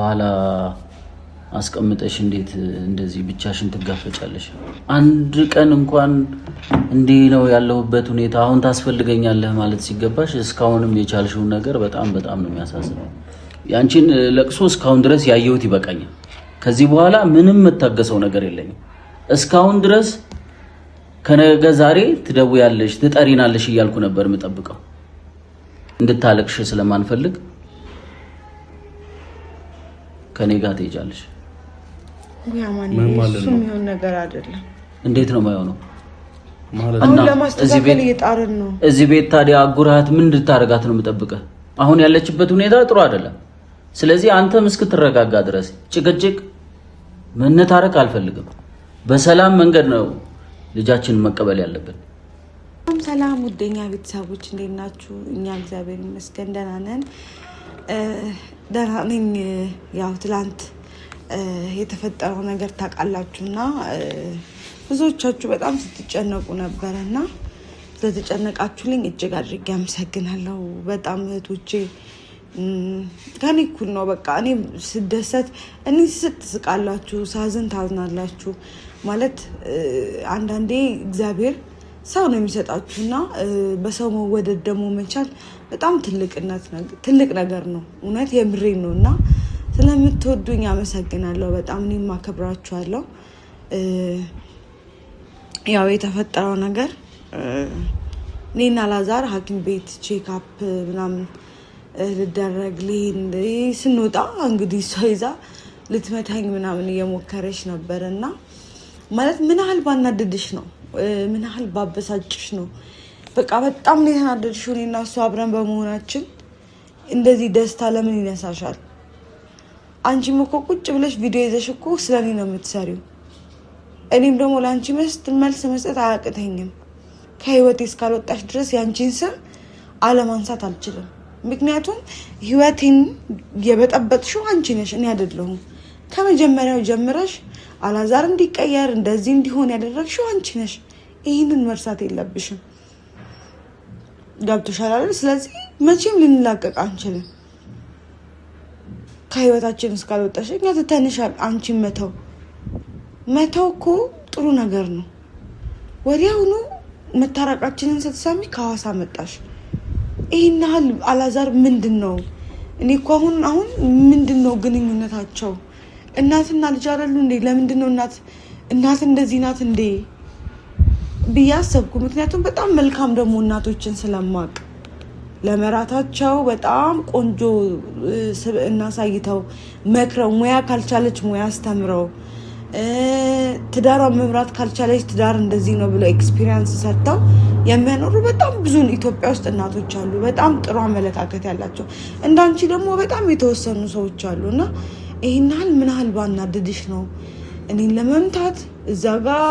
ከኋላ አስቀምጠሽ እንዴት እንደዚህ ብቻሽን ትጋፈጫለሽ? አንድ ቀን እንኳን እንዴ ነው ያለሁበት ሁኔታ አሁን ታስፈልገኛለህ ማለት ሲገባሽ እስካሁንም የቻልሽውን ነገር በጣም ነው የሚያሳዝነው። ያንቺን ለቅሶ እስካሁን ድረስ ያየሁት ይበቃኛል። ከዚህ በኋላ ምንም መታገሰው ነገር የለኝም። እስካሁን ድረስ ከነገ ዛሬ ትደውያለሽ ትጠሪናለሽ እያልኩ ነበር የምጠብቀው። እንድታለቅሽ ስለማንፈልግ ከኔ ጋር ትሄጃለሽ። ያማን እሱ የሚሆን ነገር አይደለም። እንዴት ነው የማይሆነው? አሁን ለማስተካከል እየጣርን ነው። እዚህ ቤት ታዲያ አጉራት ምን እንድታረጋት ነው የምጠብቀው? አሁን ያለችበት ሁኔታ ጥሩ አይደለም። ስለዚህ አንተም እስክትረጋጋ ድረስ ጭቅጭቅ መነታረክ አልፈልግም። በሰላም መንገድ ነው ልጃችንን መቀበል ያለብን። ሰላም ውደኛ ቤተሰቦች እንዴት ናችሁ? እኛ እግዚአብሔር ይመስገን ደህና ነን። ደህና ነኝ። ያው ትላንት የተፈጠረው ነገር ታውቃላችሁና ብዙዎቻችሁ በጣም ስትጨነቁ ነበርና ስለተጨነቃችሁልኝ እጅግ አድርጌ አመሰግናለሁ። በጣም እህቶቼ ከኔ እኩል ነው። በቃ እኔ ስደሰት እኔ ስትስቃላችሁ፣ ሳዝን ታዝናላችሁ። ማለት አንዳንዴ እግዚአብሔር ሰው ነው የሚሰጣችሁና በሰው መወደድ ደግሞ መቻል በጣም ትልቅ ነገር ነው። እውነት የምሬን ነውና ስለምትወዱኝ አመሰግናለሁ። በጣም እኔም አከብራችኋለሁ። ያው የተፈጠረው ነገር እኔና ላዛር ሐኪም ቤት ቼክአፕ ምናምን ልደረግ ስንወጣ እንግዲህ ሰው ይዛ ልትመታኝ ምናምን እየሞከረች ነበርና ማለት ምን ያህል ባናደድሽ ነው? ምን ያህል ባበሳጭሽ ነው? በቃ በጣም ነው የተናደድሽው። እኔና እሱ አብረን በመሆናችን እንደዚህ ደስታ ለምን ይነሳሻል? አንቺም እኮ ቁጭ ብለሽ ቪዲዮ ይዘሽ እኮ ስለኔ ነው የምትሰሪው። እኔም ደግሞ ለአንቺ መልስ መስጠት አያቅተኝም። ከህይወቴ እስካልወጣሽ ድረስ ያንቺን ስም አለማንሳት አልችልም። ምክንያቱም ህይወቴን የበጠበጥሽው አንቺ ነሽ፣ እኔ አይደለሁም። ከመጀመሪያው ጀምረሽ አላዛር እንዲቀየር እንደዚህ እንዲሆን ያደረግሽው አንቺ ነሽ። ይህንን መርሳት የለብሽም። ገብቶሻል አይደል? ስለዚህ መቼም ልንላቀቅ አንችልም። ከህይወታችን እስካልወጣሽ እኛ ትተንሻል። አንቺ መተው እኮ ጥሩ ነገር ነው። ወዲያውኑ መታረቃችንን ስትሰሚ ከሐዋሳ መጣሽ። ይሄን ያህል አላዛር ምንድነው? እኔ እኮ አሁን ምንድነው ግንኙነታቸው? እናትና ልጅ አይደሉ እንዴ? ለምንድነው እናት እንደዚህ ናት እንዴ ብዬ አሰብኩ። ምክንያቱም በጣም መልካም ደግሞ እናቶችን ስለማቅ ለመራታቸው በጣም ቆንጆ ስብዕና ሳይተው መክረው፣ ሙያ ካልቻለች ሙያ አስተምረው፣ ትዳሯን መምራት ካልቻለች ትዳር እንደዚህ ነው ብለው ኤክስፒሪየንስ ሰጥተው የሚያኖሩ በጣም ብዙ ኢትዮጵያ ውስጥ እናቶች አሉ። በጣም ጥሩ አመለካከት ያላቸው። እንዳንቺ ደግሞ በጣም የተወሰኑ ሰዎች አሉና ይሄን ያህል ምን ያህል ባናደድሽ ነው እኔን ለመምታት እዛ ጋር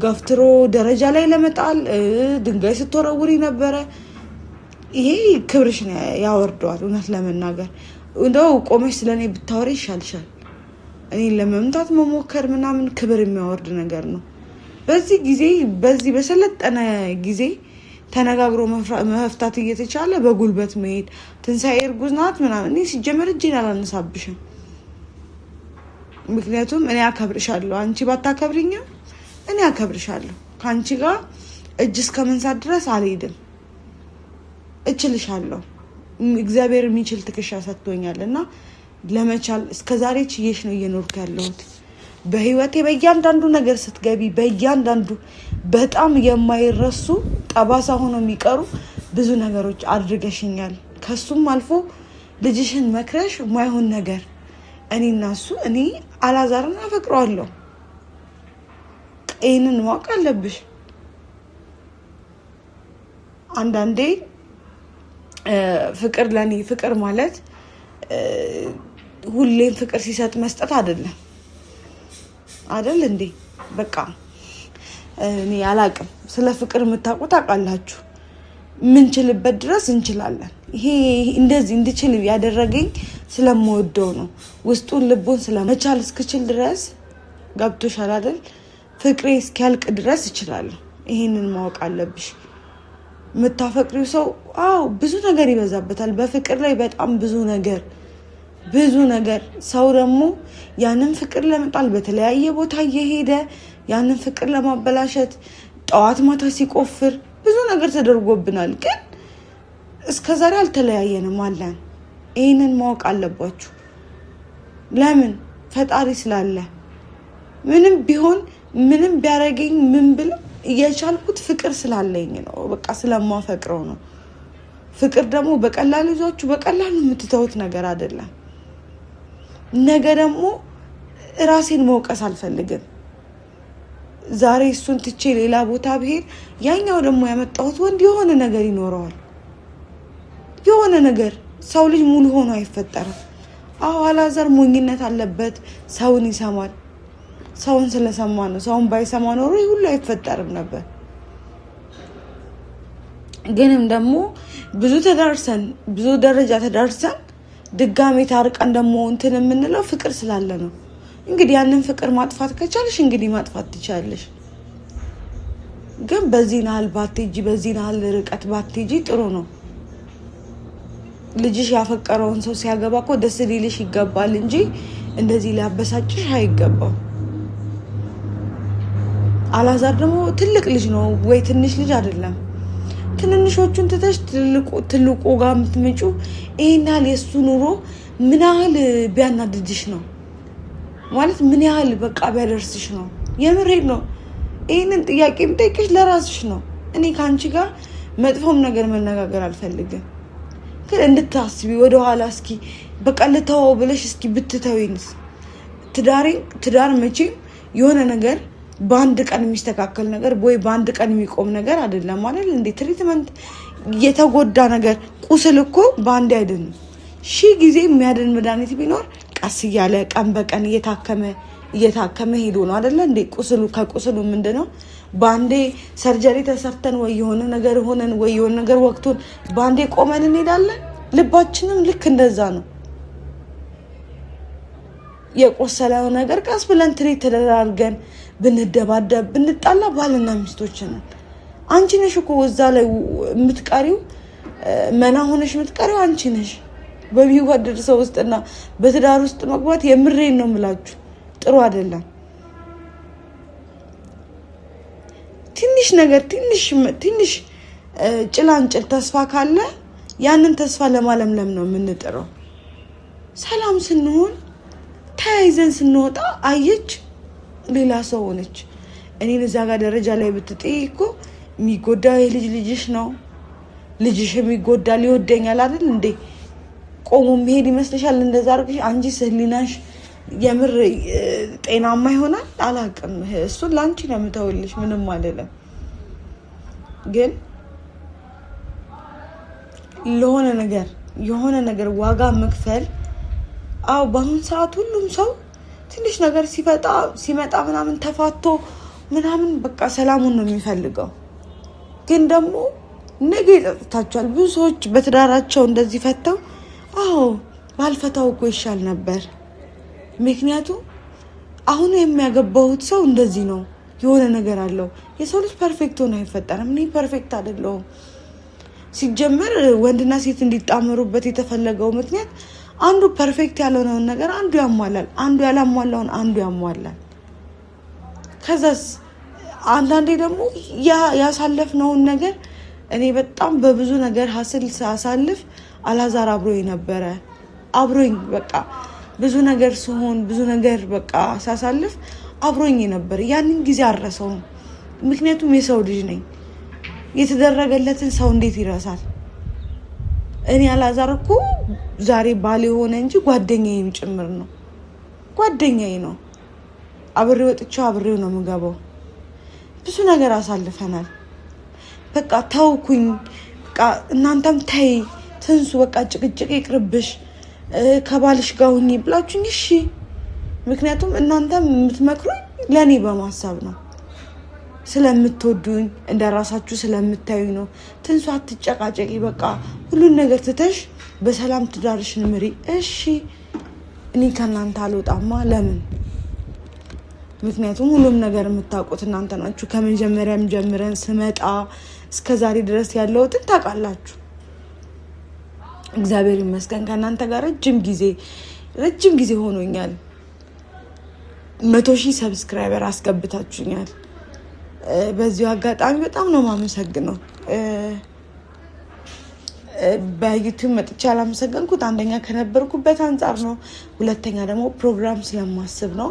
ገፍትሮ ደረጃ ላይ ለመጣል ድንጋይ ስትወረውሪ ነበረ። ይሄ ክብርሽን ያወርደዋል። እውነት ለመናገር እንደው ቆመሽ ስለኔ ብታወሪ ይሻልሻል። እኔን ለመምታት መሞከር ምናምን ክብር የሚያወርድ ነገር ነው። በዚህ በሰለጠነ ጊዜ ተነጋግሮ መፍታት እየተቻለ በጉልበት መሄድ ትንሳኤ እርጉዝ ናት ምናምን እኔ ሲጀመር እጄን አላነሳብሽም። ምክንያቱም እኔ አከብርሻለሁ። አንቺ ባታከብሪኝም እኔ አከብርሻለሁ። ከአንቺ ጋር እጅ እስከ መንሳት ድረስ አልሄድም። እችልሻለሁ። እግዚአብሔር የሚችል ትከሻ ሰጥቶኛልና ለመቻል እስከዛሬ ችዬሽ ነው እየኖርኩ ያለሁት። በህይወቴ በእያንዳንዱ ነገር ስትገቢ በእያንዳንዱ በጣም የማይረሱ ጠባሳ ሆኖ የሚቀሩ ብዙ ነገሮች አድርገሽኛል። ከሱም አልፎ ልጅሽን መክረሽ ማይሆን ነገር እኔ አላዛርን አፈቅረዋለሁ። ይህንን ማወቅ አለብሽ። አንዳንዴ ፍቅር ማለት ሁሌም ፍቅር ሲሰጥ መስጠት አይደለም አይደል እንዴ? በቃ እኔ አላቅም። ስለ ፍቅር የምታውቁ ታውቃላችሁ። ምንችልበት ድረስ እንችላለን። ይሄ እንደዚህ እንድችል ያደረገኝ ስለምወደው ነው። ውስጡን ልቡን ስለመቻል እስክችል ድረስ ገብቶሻል አይደል? ፍቅሬ እስኪያልቅ ድረስ እችላለሁ። ይሄንን ማወቅ አለብሽ። የምታፈቅሪው ሰው ብዙ ነገር ይበዛበታል። በፍቅር ላይ በጣም ብዙ ነገር ብዙ ነገር ሰው ደግሞ ያንን ፍቅር ለመጣል በተለያየ ቦታ እየሄደ ያንን ፍቅር ለማበላሸት ጠዋት ማታ ሲቆፍር ብዙ ነገር ተደርጎብናል። ግን እስከዛሬ አልተለያየንም አለን። ይሄንን ማወቅ አለባችሁ። ለምን? ፈጣሪ ስላለ። ምንም ቢሆን ምንም ቢያረገኝ ምን ብል እየቻልኩት ፍቅር ስላለኝ ነው። በቃ ስለማፈቅረው ነው። ፍቅር ደግሞ በቀላሉ ይዟችሁ በቀላሉ የምትተውት ነገር አይደለም። ነገ ደግሞ ራሴን መውቀስ አልፈልግም። ዛሬ እሱን ትቼ ሌላ ቦታ ብሄድ ያኛው ደግሞ ያመጣሁት ወንድ የሆነ ነገር ይኖረዋል። የሆነ ነገር ሰው ልጅ ሙሉ ሆኖ አይፈጠርም። አላዛር ሞኝነት አለበት። ሰውን ይሰማል። ሰውን ስለሰማ ነው። ሰውን ባይሰማ ኖሮ ሁሉ አይፈጠርም ነበር። ግንም ደግሞ ብዙ ተዳርሰን ብዙ ደረጃ ተዳርሰን ድጋሜ ታርቀን ደግሞ እንትን የምንለው ፍቅር ስላለ ነው። እንግዲህ ያንን ፍቅር ማጥፋት ከቻልሽ እንግዲህ ማጥፋት ትቻለሽ። ግን በዚህ ናል ባትጂ በዚህ ናል ርቀት ባትጂ ጥሩ ነው። ልጅሽ ያፈቀረውን ሰው ሲያገባ እኮ ደስ ሊልሽ ይገባል እንጂ እንደዚህ ሊያበሳጭሽ አይገባም። አላዛር ደግሞ ትልቅ ልጅ ነው ወይ ትንሽ ልጅ አይደለም። ትንንሾቹን ትተሽ ትልቁ ጋር የምትመጩ ይሄን ያህል የሱ ኑሮ ምን ያህል ቢያናድድሽ ነው ማለት ምን ያህል በቃ ቢያደርስሽ ነው? የምሬድ ነው። ይሄንን ጥያቄ የምጠይቅሽ ለራስሽ ነው። እኔ ካንቺ ጋር መጥፎም ነገር መነጋገር አልፈልግም። ግን እንድታስቢ ወደ ኋላ እስኪ በቃ ልተወው ብለሽ እስኪ ብትተዊንስ? ትዳር መቼም የሆነ ነገር በአንድ ቀን የሚስተካከል ነገር ወይ በአንድ ቀን የሚቆም ነገር አይደለም ማለት እንዴ። ትሪትመንት የተጎዳ ነገር ቁስል እኮ በአንድ አይደለም። ሺህ ጊዜ የሚያድን መድኃኒት ቢኖር ቀስ እያለ ቀን በቀን እየታከመ ሄዶ ነው አይደለ እንዴ? ቁስሉ ከቁስሉ ምንድነው በአንዴ ሰርጀሪ ተሰርተን ወይ የሆነ ነገር ሆነን ወይ የሆነ ነገር ወቅቱን በአንዴ ቆመን እንሄዳለን። ልባችንም ልክ እንደዛ ነው። የቆሰለው ነገር ቀስ ብለን ትሪት ተደራርገን ብንደባደብ ብንጣላ ባልና ሚስቶች ነን። አንቺ ነሽ እኮ እዛ ላይ የምትቀሪው መና ሆነሽ የምትቀሪው አንቺ ነሽ። በሚወደድ ሰው ውስጥና በትዳር ውስጥ መግባት የምሬን ነው የምላችሁ ጥሩ አይደለም። ትንሽ ነገር ትንሽ ጭላንጭል ተስፋ ካለ ያንን ተስፋ ለማለምለም ነው የምንጥረው። ሰላም ስንሆን ተያይዘን ስንወጣ አየች ሌላ ሰው ሆነች። እኔን እዛ ጋር ደረጃ ላይ ብትጥይ እኮ የሚጎዳው ልጅሽ ነው። ልጅሽ የሚጎዳ ሊወደኛል አይደል እንዴ? ቆሞ መሄድ ይመስልሻል? እንደዛ አርግሽ አንቺ ህሊናሽ የምር ጤናማ ይሆናል? አላውቅም። እሱን ላንቺ ነው የምተውልሽ፣ ምንም አይደለም። ግን የሆነ ነገር ዋጋ መክፈል በአሁን ሰዓት ሁሉም ሰው ትንሽ ነገር ሲመጣ ምናምን ተፋቶ ምናምን በቃ ሰላሙን ነው የሚፈልገው። ግን ደግሞ ነገ ይጸጽታቸዋል። ብዙ ሰዎች በትዳራቸው እንደዚህ ፈተው ባልፈታው እኮ ይሻል ነበር። ምክንያቱም አሁን የሚያገባሁት ሰው እንደዚህ ነው፣ የሆነ ነገር አለው። የሰው ልጅ ፐርፌክት ሆኖ አይፈጠርም። እኔ ፐርፌክት አይደለሁም። ሲጀመር ወንድና ሴት እንዲጣመሩበት የተፈለገው ምክንያት አንዱ ፐርፌክት ያልሆነውን ነገር አንዱ ያሟላል፣ አንዱ ያላሟላውን አንዱ ያሟላል። ከዛስ አንዳንዴ ደግሞ ያሳለፍነውን ነገር እኔ በጣም በብዙ ነገር ሀስል ሳሳልፍ አላዛር አብሮኝ ነበረ። አብሮኝ በቃ ብዙ ነገር ሲሆን ብዙ ነገር በቃ ሳሳልፍ አብሮኝ ነበር። ያንን ጊዜ አልረሳውም። ምክንያቱም የሰው ልጅ ነኝ። የተደረገለትን ሰው እንዴት ይረሳል? እኔ አላዛር እኮ ዛሬ ባል የሆነ እንጂ ጓደኛዬም ጭምር ነው። ጓደኛዬ ነው። አብሬው ወጥቼው አብሬው ነው የምገባው። ብዙ ነገር አሳልፈናል። በቃ ተውኩኝ። በቃ እናንተም ተይ ትንሱ፣ በቃ ጭቅጭቅ ይቅርብሽ፣ ከባልሽ ጋር ሁኚ ብላችሁኝ እሺ። ምክንያቱም እናንተም የምትመክሩኝ ለእኔ በማሰብ ነው፣ ስለምትወዱኝ እንደ ራሳችሁ ስለምታዩኝ ነው። ትንሱ አትጨቃጨቂ፣ በቃ ሁሉን ነገር ትተሽ በሰላም ትዳርሽን ምሪ። እሺ እኔ ከእናንተ አልወጣማ። ለምን? ምክንያቱም ሁሉም ነገር የምታውቁት እናንተ ናችሁ። ከመጀመሪያም ጀምረን ስመጣ እስከ ዛሬ ድረስ ያለውትን ታውቃላችሁ። እግዚአብሔር ይመስገን ከእናንተ ጋር ረጅም ጊዜ ረጅም ጊዜ ሆኖኛል። 100,000 ሰብስክራይበር አስገብታችሁኛል። በዚሁ አጋጣሚ በጣም ነው የማመሰግነው። በዩቲዩብ መጥቼ አላመሰገንኩት አንደኛ ከነበርኩበት አንጻር ነው፣ ሁለተኛ ደግሞ ፕሮግራም ስለማስብ ነው።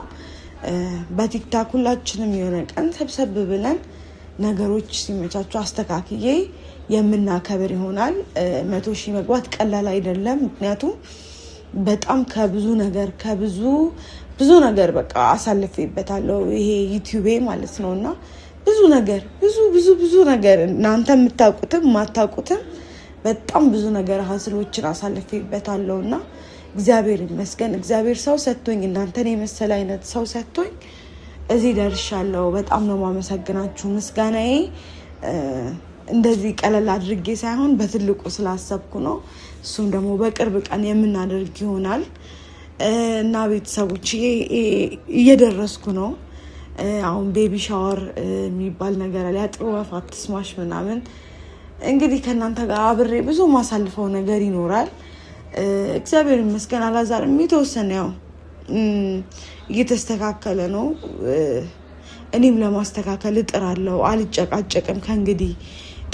በቲክታክ ሁላችንም የሆነ ቀን ሰብሰብ ብለን ነገሮች ሲመቻቹ አስተካክዬ የምናከብር ይሆናል። 100,000 መግባት ቀላል አይደለም። ምክንያቱም በጣም ከብዙ ነገር በቃ አሳልፌበታለሁ ይሄ ዩቲዩቤ ማለት ነው። እና ብዙ ነገር እናንተ የምታውቁትም ማታውቁትም በጣም ብዙ ነገር ሀስሎችን አሳልፌበታለሁ እና እግዚአብሔር ይመስገን። እግዚአብሔር ሰው ሰጥቶኝ እናንተን የመሰለ አይነት ሰው ሰጥቶኝ እዚህ ደርሻለሁ። በጣም ነው ማመሰግናችሁ። ምስጋናዬ እንደዚህ ቀለል አድርጌ ሳይሆን በትልቁ ስላሰብኩ ነው። እሱም ደግሞ በቅርብ ቀን የምናደርግ ይሆናል እና ቤተሰቦች እየደረስኩ ነው። አሁን ቤቢ ሻወር የሚባል ነገር አለ፣ ያጥወፍ አትስማሽ ምናምን። እንግዲህ ከእናንተ ጋር አብሬ ብዙ ማሳልፈው ነገር ይኖራል። እግዚአብሔር ይመስገን። አላዛርም የተወሰነ ያው እየተስተካከለ ነው። እኔም ለማስተካከል እጥራለሁ። አልጨቃጨቅም። ከእንግዲህ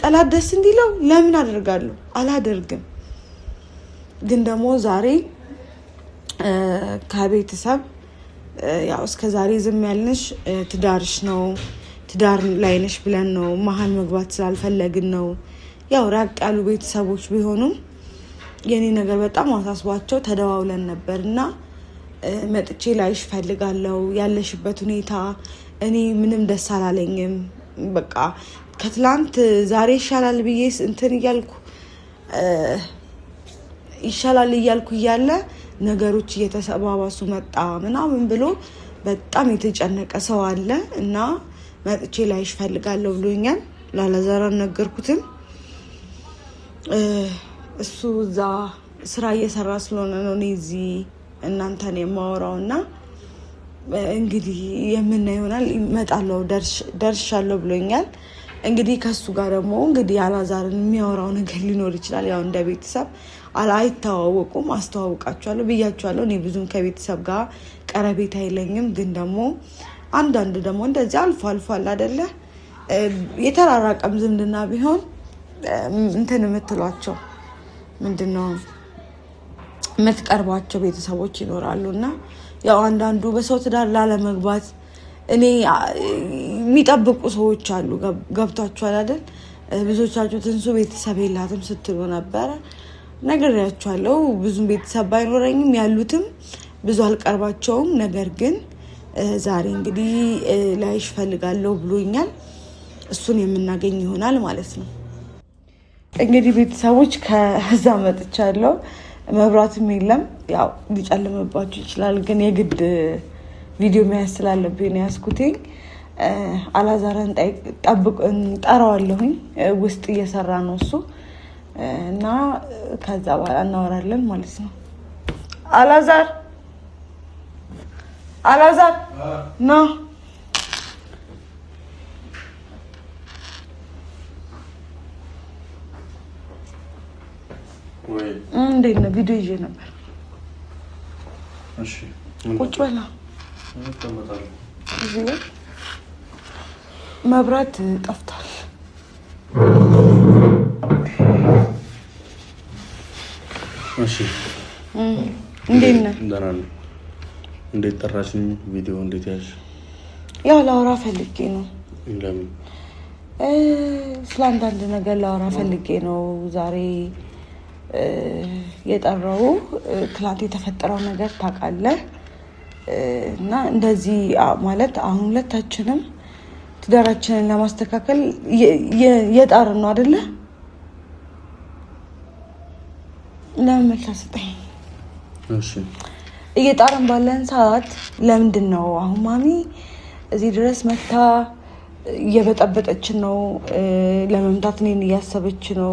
ጠላት ደስ እንዲለው ለምን አደርጋለሁ? አላደርግም። ግን ደግሞ ዛሬ ከቤተሰብ ያው እስከ ዛሬ ዝም ያልንሽ ትዳርሽ ነው፣ ትዳር ላይ ነሽ ብለን ነው፣ መሀል መግባት ስላልፈለግን ነው። ያው ራቅ ያሉ ቤተሰቦች ቢሆኑም የኔ ነገር በጣም አሳስቧቸው ተደዋውለን ነበር እና መጥቼ ላይሽ ፈልጋለሁ። ያለሽበት ሁኔታ እኔ ምንም ደስ አላለኝም። በቃ ከትላንት ዛሬ ይሻላል ብዬ እንትን እያልኩ እያለ ነገሮች እየተሰባባሱ መጣ ምናምን ብሎ በጣም የተጨነቀ ሰው አለ እና መጥቼ ላይሽ ፈልጋለሁ ብሎኛል። ላላዛር ነገርኩትም። እሱ እዛ ስራ እየሰራ ስለሆነ ነው እኔ እዚህ እናንተን የማወራው እና እንግዲህ የምናየው ይሆናል። እመጣለሁ፣ ደርሻለሁ ብሎኛል። እንግዲህ ከሱ ጋር ደግሞ እንግዲህ አላዛርን የሚያወራው ነገር ሊኖር ይችላል። ያው እንደ ቤተሰብ አይተዋወቁም። አስተዋውቃቸዋለሁ ብያቸዋለሁ። እኔ ብዙም ከቤተሰብ ጋር ቀረቤታ የለኝም። ግን ደግሞ አንዳንድ ደግሞ እንደዚህ አልፎ አለ አይደለ የተራራቀም ዝምድና ቢሆን እንትን የምትሏቸው ምንድነው የምትቀርቧቸው ቤተሰቦች ይኖራሉ እና ያው አንዳንዱ በሰው ትዳር ላለመግባት እኔ የሚጠብቁ ሰዎች አሉ። ገብቷችኋል አይደል? ብዙዎቻችሁ ትንሱ ቤተሰብ የላትም ስትሉ ነበረ። ነግሬያችኋለሁ። ብዙም ቤተሰብ ባይኖረኝም ያሉትም ብዙ አልቀርባቸውም። ነገር ግን ዛሬ እንግዲህ ላይሽ ፈልጋለሁ ብሎኛል። እሱን የምናገኝ ይሆናል ማለት ነው። እንግዲህ ቤተሰቦች ከዛ መጥቻለሁ። መብራትም የለም። ያው ሊጨልምባችሁ ይችላል፣ ግን የግድ ቪዲዮ መያዝ ስላለብኝ ነው ያዝኩትኝ። አላዛርን ጠራዋለሁኝ። ውስጥ እየሰራ ነው እሱ እና ከዛ በኋላ እናወራለን ማለት ነው። አላዛር ና እንዴት ነው? ቪዲዮ ይዤ ነበር። እሺ ቁጭ በላ። መብራት ጠፍቷል። እሺ እንዴት ነህ? ደህና ነኝ። እንዴት ጠራሽኝ? ቪዲዮ እንዴት ያልሽ? ያው ላወራ ፈልጌ ነው። ለምን? ስለ አንዳንድ ነገር ላወራ ፈልጌ ነው ዛሬ የጠራው። ትላንት የተፈጠረው ነገር ታውቃለህ እና እንደዚህ ማለት አሁን ሁለታችንም ትዳራችንን ለማስተካከል የጣርን ነው አይደለ? ለምን መልስ አትሰጠኝ? እሺ እየጣርን ባለን ሰዓት ለምንድን ነው አሁን ማሚ እዚህ ድረስ መታ እየበጠበጠችን ነው? ለመምታት እኔን እያሰበች ነው።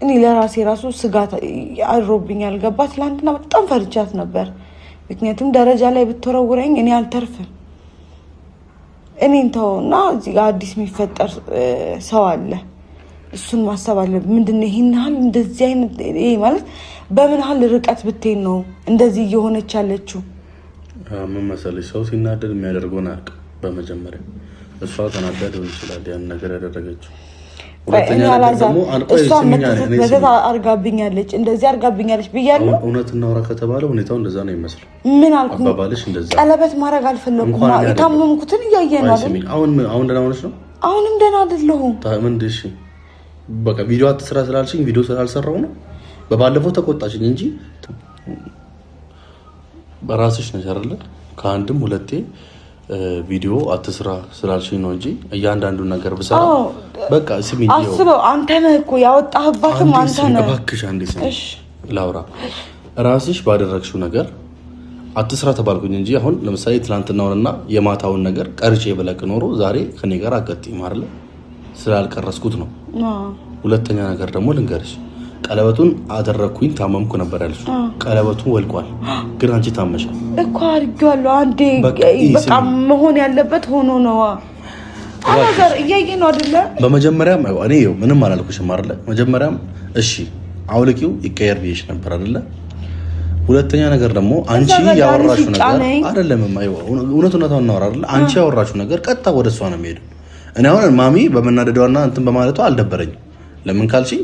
እኔ ለራሴ ራሱ ስጋት አድሮብኛል። ገባ? ትላንትና በጣም ፈርቻት ነበር። ምክንያቱም ደረጃ ላይ ብትወረውረኝ እኔ አልተርፍም። እኔን ተውና እዚህ ጋር አዲስ የሚፈጠር ሰው አለ። እሱን ማሰብ አለብን። ምንድነው ይሄን ያህል እንደዚህ አይነት ይሄ ማለት በምን ያህል ርቀት ብትሄድ ነው እንደዚህ እየሆነች ያለችው? ምን መሰለሽ ሰው ሲናደድ የሚያደርገውን አያውቅ። በመጀመሪያ እሷ ተናዳ ሊሆን ይችላል ያን ነገር ያደረገችው። ሁለተኛ ደግሞ እሷ መተት አርጋብኛለች እንደዚህ አርጋብኛለች ብያለሁ። እውነት እናውራ ከተባለ ሁኔታው እንደዛ ነው ይመስላል። ምን አልኩ? አባባልሽ እንደዛ ቀለበት ማድረግ አልፈለኩም። የታመምኩትን እያየህ ነው አይደል? አሁን ደህና ሆነሽ ነው? አሁንም ደህና አይደለሁም። ምንድን እሺ በቃ ቪዲዮ አትስራ ስላልሽኝ ቪዲዮ ስላልሰራው ነው። በባለፈው ተቆጣችኝ እንጂ በራስሽ ነሽ አይደለ? ከአንድም ሁለቴ ቪዲዮ አትስራ ስላልሽኝ ነው እንጂ እያንዳንዱ ነገር ብሰራ በቃ ስሚኝ። አስበው አንተ ነህ እኮ ያወጣህባትም አንተ ነህ። እባክሽ አንዴ ስሚ ላውራ። ራስሽ ባደረግሽው ነገር አትስራ ተባልኩኝ እንጂ አሁን ለምሳሌ ትናንትናውንና የማታውን ነገር ቀርጬ በለቅ ኖሮ ዛሬ ከኔ ጋር አገጥም አይደለ? ስላልቀረስኩት ነው። ሁለተኛ ነገር ደግሞ ልንገርሽ፣ ቀለበቱን አደረኩኝ ታመምኩ ነበር ያልሽ። ቀለበቱን ወልቋል፣ ግን አንቺ ታመሻል እኮ አድርጌዋለሁ። አንዴ በቃ መሆን ያለበት ሆኖ ነው። አላዛር እያየህ ነው አይደለ? በመጀመሪያም እኔ ምንም አላልኩሽም አይደለ? መጀመሪያም እሺ አውልቂው ይቀየር ብዬሽ ነበር አይደለ? ሁለተኛ ነገር ደግሞ አንቺ ያወራሽው ነገር አይደለም እውነቱን እናወራ አይደለ? አንቺ ያወራሽው ነገር ቀጥታ ወደ እሷ ነው የሚሄደው። እኔ አሁን ማሚ በመናደዷና እንትን በማለቷ አልደበረኝም። ለምን ካልሽኝ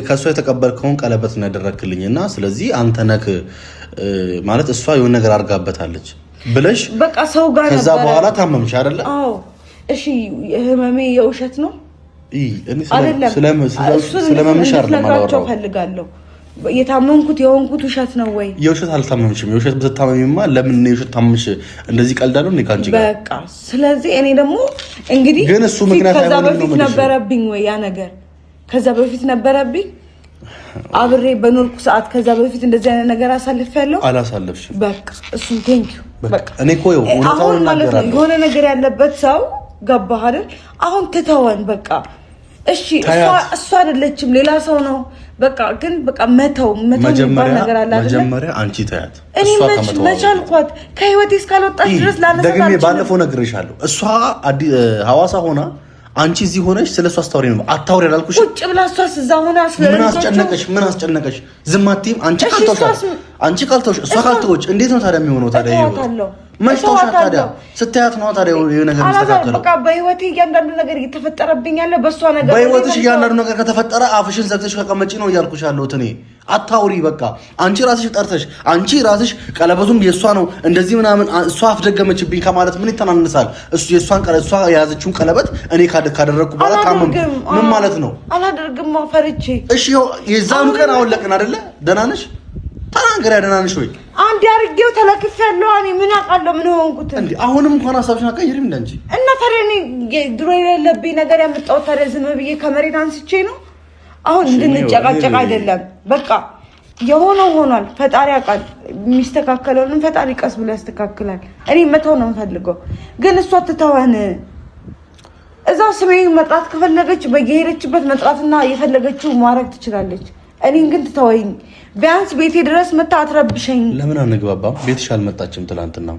ከእሷ የተቀበልከውን ቀለበት ነው ያደረክልኝና ስለዚህ አንተ ነክ ማለት እሷ የሆነ ነገር አድርጋበታለች ብለሽ በቃ ሰው ጋር ነበር። ከዛ በኋላ ታመምሽ አይደለ? አዎ እሺ ህመሜ የውሸት ነው አይደለም? ስለመምሽ አይደለም አላወራው ፈልጋለሁ። የታመምኩት የሆንኩት ውሸት ነው ወይ? የውሸት አልታመምሽም። የውሸት ብትታመሚማ ለምን የውሸት ታመምሽ? እንደዚህ ቀልዳለሁ እኔ ካንቺ ጋር በቃ። ስለዚህ እኔ ደግሞ እንግዲህ ግን እሱ ምክንያት ከዛ በፊት ነበረብኝ ወይ ያ ነገር? ከዛ በፊት ነበረብኝ አብሬ በኖርኩ ሰዓት ከዛ በፊት እንደዚህ አይነት ነገር አሳልፌያለሁ? አላሳለፍሽም። በቃ እሱ ቴንክ ዩ። በቃ እኔ እኮ አሁን ማለት ነው የሆነ ነገር ያለበት ሰው ገባህ አይደል? አሁን ትተወን በቃ እሺ። እሷ አይደለችም ሌላ ሰው ነው። በቃ ግን በቃ መተው የሚባል ነገር አለ አይደል? መጀመሪያ አንቺ ታያት። እኔ መቻልኳት ከህይወቴ እስካልወጣች ድረስ ላነሳት ደግሜ ባለፈው ነግሬሻለሁ። እሷ ሐዋሳ ሆና አንቺ እዚህ ሆነሽ ስለሷ አስታውሪ ነው አታውሪ አላልኩሽ? ቁጭ ብላ እሷስ እዛ ሆና ምን አስጨነቀሽ? ዝም አትይም? አንቺ ካልተውሽ እሷ ካልተውች እንዴት ነው ታዲያ የሚሆነው? ታዲያ ይኸው መሽቶሻ ታዲያ ስታያት ነው ታዲያ የሆነ ነገር የሚስተካከለው። በቃ በህይወቴ እያንዳንዱ ነገር እየተፈጠረብኝ ያለ በእሷ ነገር በህይወትሽ እያንዳንዱ ነገር ከተፈጠረ አፍሽን ዘግተሽ ከቀመጪ ነው እያልኩሽ ያለሁት እኔ። አታውሪ በቃ አንቺ ራስሽ ጠርተሽ አንቺ ራስሽ ቀለበቱም የእሷ ነው እንደዚህ ምናምን እሷ አፍደገመችብኝ ከማለት ምን ይተናነሳል? እሱ የእሷን ቀለበት እሷ የያዘችውን ቀለበት እኔ ካደረግኩ በኋላ ታመም ምን ማለት ነው? አላደርግም ፈርቼ። እሺ የዛም ቀን አወለቅን አይደለ? ደህና ነሽ? ተናገሪ። ደህና ነሽ ወይ? አንድ አርጌው ተለክፌያለሁ። እኔ ምን አውቃለሁ ምን ሆንኩት እንዴ? አሁንም እንኳን ሀሳብሽን አትቀይሪም እንዴ አንቺ? እና ታዲያ እኔ ድሮ የሌለብኝ ነገር ያመጣሁት ታዲያ ዝም ብዬ ከመሬት አንስቼ ነው? አሁን እንድንጨቃጨቅ አይደለም። በቃ የሆነው ሆኗል። ፈጣሪ ያውቃል። የሚስተካከለውንም ፈጣሪ ቀስ ብሎ ያስተካክላል። እኔ መተው ነው የምፈልገው፣ ግን እሷ ትተወን። እዛው ስሜን መጥራት ከፈለገች በየሄደችበት መጥራትና የፈለገችው ማድረግ ትችላለች። እኔን ግን ትተወኝ። ቢያንስ ቤቴ ድረስ መታ አትረብሸኝ። ለምን አንግባባም? ቤትሽ አልመጣችም ትላንትና።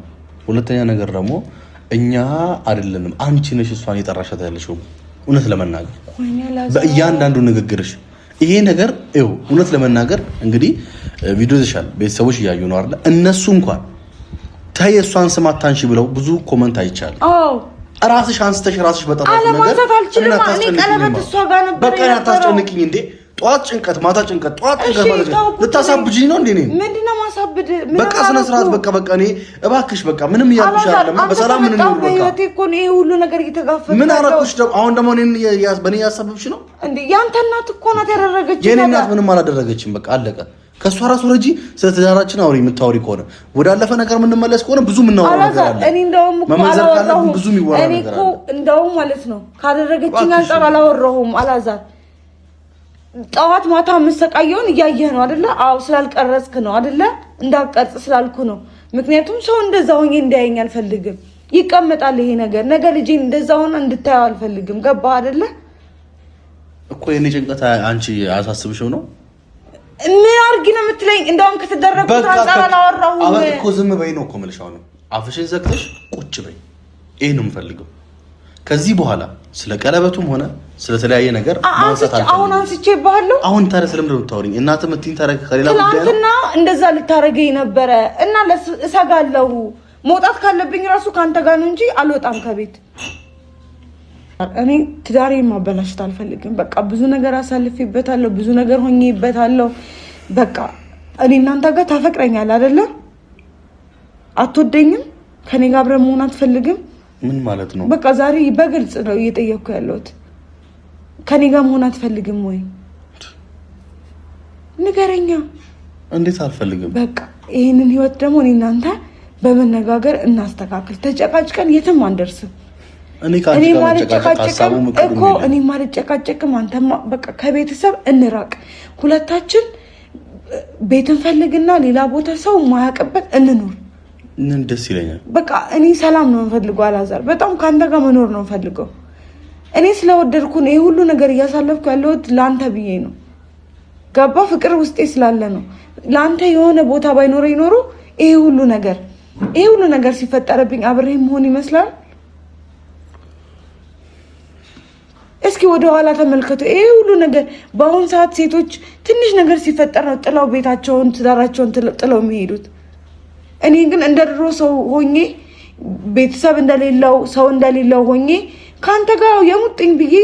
ሁለተኛ ነገር ደግሞ እኛ አይደለንም አንቺ ነሽ እሷን የጠራሻት ያለሽው። እውነት ለመናገር በእያንዳንዱ ንግግርሽ ይሄ ነገር ይኸው እውነት ለመናገር እንግዲህ ቪዲዮ ይሻል ቤተሰቦች እያዩ ነው አይደል? እነሱ እንኳን ታይ እሷን ስም አታንሺ ብለው ብዙ ኮመንት አይቻል። አዎ ራስሽ አንስተሽ ራስሽ በጠራሽ ነገር እኔ ቀለበት እሷ ጋር ነበር። በቃ አታስጨንቅኝ እንዴ! ጠዋት ጭንቀት ማታ ጭንቀት ጠዋት ጭንቀት ማለት ነው። ልታሳብጂኝ ነው እንዴ? ምንድነው ማሳብድ? በቃ ስነ ስርዓት በቃ እኔ እባክሽ በቃ ምንም እያልኩሽ አይደለም። በሰላም ምን ነው በቃ ህይወቴ እኮ ነው ይሄ ሁሉ ነገር እየተጋፈጠ ምን አደረኩሽ ደግሞ? አሁን ደግሞ እኔን በእኔ ያሳብብሽ ነው እንዴ? ያንተ እናት እኮ ናት ያደረገችው። የኔ እናት ምንም አላደረገችም። በቃ አለቀ። ከሷ ራሱ ረጂ ስለ ትዳራችን አውሪ። የምታወሪ ከሆነ ወዳለፈ ነገር የምንመለስ ከሆነ ብዙ የምናወራው ነገር አለ። እኔ እንደውም መመንዘር ካለብን ብዙ የሚወራ ነገር አለ። እንደውም ማለት ነው ካደረገችኝ አንፃር አላወራሁም። አላዛር ጠዋት ማታ የምሰቃየውን እያየህ ነው አይደለ? አዎ ስላልቀረጽክ ነው አይደለ? እንዳልቀርጽ ስላልኩ ነው። ምክንያቱም ሰው እንደዛ ሆኜ እንዳያየኝ አልፈልግም። ይቀመጣል ይሄ ነገር። ነገ ልጄን እንደዛ ሆነ እንድታየው አልፈልግም። ገባህ አይደለ? እኮ የኔ ጭንቀት አንቺ አሳስብሽው ነው? ምን አድርጊ ነው የምትለኝ? እንደውም ከተደረጉት አንፃር አላወራሁም። አሁን እኮ ዝም በይ ነው እኮ የምልሽ። አሁን አፍሽን ዘግተሽ ቁጭ በይ። ይሄ ነው የምፈልገው። ከዚህ በኋላ ስለ ቀለበቱም ሆነ ስለተለያየ ነገር ማውጣት አልፈልግም። አሁን አንስቼብሃለሁ። አሁን ታዲያ ስለምን ነው የምታወሪኝ? እናትህ ምትይኝ ታረክ ከሌላ ጉዳይ ነው። ትናንትና እንደዛ ልታረገኝ ነበረ እና እሰጋለሁ። መውጣት ካለብኝ ራሱ ካንተ ጋር ነው እንጂ አልወጣም ከቤት። እኔ ትዳሬን ማበላሽት አልፈልግም። በቃ ብዙ ነገር አሳልፌበታለሁ፣ ብዙ ነገር ሆኜበታለሁ። በቃ እኔ እናንተ ጋር ታፈቅረኛለህ አይደለ? አትወደኝም? ከኔ ጋር አብረን መሆን አትፈልግም? ምን ማለት ነው? በቃ ዛሬ በግልጽ ነው እየጠየቅኩ ያለሁት። ከኔ ጋር መሆን አትፈልግም ወይ? ንገረኛ። እንዴት አልፈልግም? በቃ ይሄንን ህይወት ደግሞ እኔ እናንተ በመነጋገር እናስተካክል። ተጨቃጭቀን የትም አንደርስም። እኔ ማልጨቃጨቅም አንተማ በቃ ከቤተሰብ እንራቅ። ሁለታችን ቤት እንፈልግና ሌላ ቦታ ሰው ማያውቅበት እንኖር። ምን ደስ ይለኛል። በቃ እኔ ሰላም ነው የምፈልገው አላዛር። በጣም ካንተ ጋር መኖር ነው የምፈልገው። እኔ ስለወደድኩ ነው ይሄ ሁሉ ነገር እያሳለፍኩ ያለሁት ለአንተ ብዬ ነው። ገባ? ፍቅር ውስጤ ስላለ ነው። ለአንተ የሆነ ቦታ ባይኖረኝ ኖሮ ይሄ ሁሉ ነገር ሲፈጠርብኝ አብሬ መሆን ይመስላል። እስኪ ወደ ኋላ ተመልከቱ። ይሄ ሁሉ ነገር በአሁን ሰዓት ሴቶች ትንሽ ነገር ሲፈጠር ነው ጥለው ቤታቸውን ትዳራቸውን ጥለው የሚሄዱት። እኔ ግን እንደ ድሮ ሰው ሆኜ ቤተሰብ እንደሌለው ሰው እንደሌለው ሆኜ ካንተ ጋር የሙጥኝ ብዬ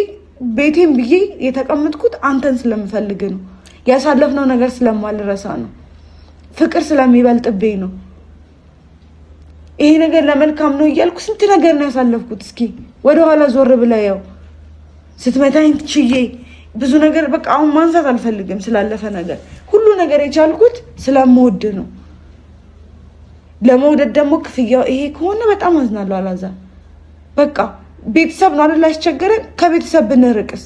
ቤቴን ብዬ የተቀመጥኩት አንተን ስለምፈልግ ነው። ያሳለፍነው ነገር ስለማልረሳ ነው። ፍቅር ስለሚበልጥብኝ ነው። ይሄ ነገር ለመልካም ነው እያልኩ ስንት ነገር ነው ያሳለፍኩት። እስኪ ወደ ኋላ ዞር ብለህ ያው ስትመታኝ ትችዬ ብዙ ነገር በቃ አሁን ማንሳት አልፈልግም ስላለፈ ነገር። ሁሉ ነገር የቻልኩት ስለምወድ ነው። ለመውደድ ደግሞ ክፍያው ይሄ ከሆነ በጣም አዝናለሁ አላዛር። በቃ ቤተሰብ ነው አይደል ያስቸገረን። ከቤተሰብ ብንርቅስ?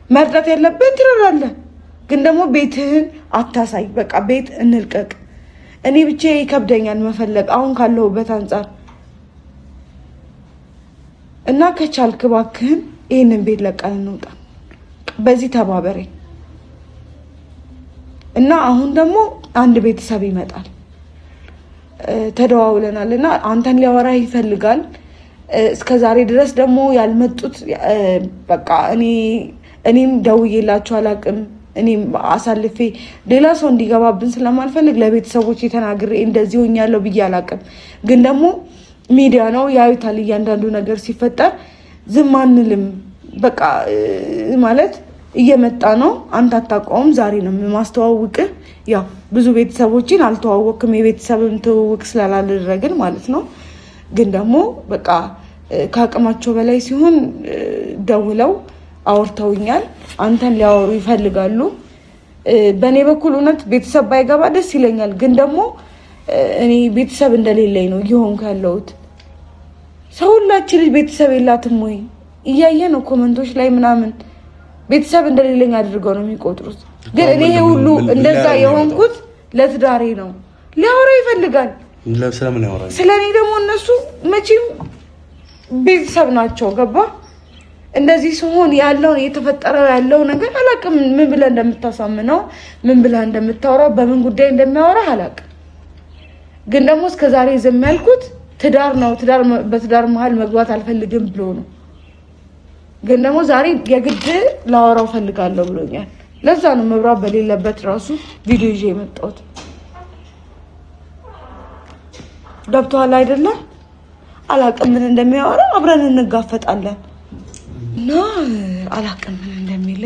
መርዳት ያለብን ትረዳለህ፣ ግን ደግሞ ቤትህን አታሳይ። በቃ ቤት እንልቀቅ። እኔ ብቻ ይከብደኛል መፈለግ አሁን ካለሁበት አንጻር እና ከቻልክ እባክህን ይሄንን ቤት ለቀን እንውጣ። በዚህ ተባበረኝ እና አሁን ደግሞ አንድ ቤተሰብ ይመጣል ተደዋውለናል እና አንተን ሊያወራህ ይፈልጋል። እስከዛሬ ድረስ ደግሞ ያልመጡት በቃ እኔም ደውዬላችሁ አላውቅም። እኔም አሳልፌ ሌላ ሰው እንዲገባብን ስለማልፈልግ ለቤተሰቦች የተናግሬ እንደዚህ ሆኛለሁ ብዬ አላውቅም። ግን ደግሞ ሚዲያ ነው ያዩታል። እያንዳንዱ ነገር ሲፈጠር ዝም አንልም። በቃ ማለት እየመጣ ነው። አንተ አታውቀውም። ዛሬ ነው የማስተዋውቅህ። ያው ብዙ ቤተሰቦችን አልተዋወቅም፣ የቤተሰብን ትውውቅ ስላላደረግን ማለት ነው። ግን ደግሞ በቃ ከአቅማቸው በላይ ሲሆን ደውለው አውርተውኛል። አንተን ሊያወሩ ይፈልጋሉ። በእኔ በኩል እውነት ቤተሰብ ባይገባ ደስ ይለኛል። ግን ደግሞ እኔ ቤተሰብ እንደሌለኝ ነው እየሆንኩ ያለሁት። ሰው ሁላችን ልጅ ቤተሰብ የላትም ወይ? እያየ ነው ኮመንቶች ላይ ምናምን ቤተሰብ እንደሌለኝ አድርገው ነው የሚቆጥሩት። ግን እኔ ሁሉ እንደዛ የሆንኩት ለትዳሬ ነው። ሊያወራ ይፈልጋል። ስለምን ያወራል? ስለኔ ደግሞ እነሱ መቼም ቤተሰብ ናቸው። ገባ? እንደዚህ ሲሆን ያለውን የተፈጠረው ያለው ነገር አላውቅም። ምን ብለህ እንደምታሳምነው፣ ምን ብለህ እንደምታወራው፣ በምን ጉዳይ እንደሚያወራ አላውቅም። ግን ደግሞ እስከዛሬ ዝም ያልኩት ትዳር ነው። በትዳር መሀል መግባት አልፈልግም ብሎ ነው። ግን ደግሞ ዛሬ የግድ ላወራው ፈልጋለሁ ብሎኛል። ለዛ ነው መብራት በሌለበት ራሱ ቪዲዮ ይዤ የመጣሁት። ገብቶሃል አይደለ? አላውቅም ምን እንደሚያወራ፣ አብረን እንጋፈጣለን እና አላውቅም ምን እንደሚል።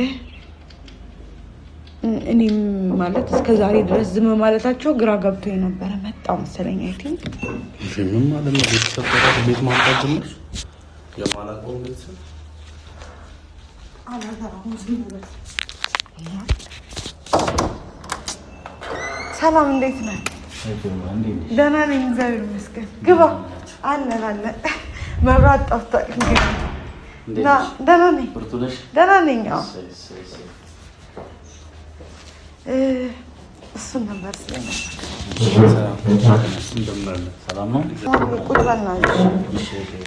እኔም ማለት እስከዛሬ ድረስ ዝም ማለታቸው ግራ ገብቶኝ ነበረ። መጣ መሰለኝ። አይ ቲንክ ምን ማለት ነው? ቤተሰብ ተራራ ቤት ማምጣት ጀመርሽ? የማላውቀው ቤተሰብ ሰላም፣ እንዴት ነህ? ደህና ነኝ እግዚአብሔር ይመስገን። ግባ። አለን መብራት ጠፍቷል። ደህና ነኝ ደህና ነኝ። እሱን ነበር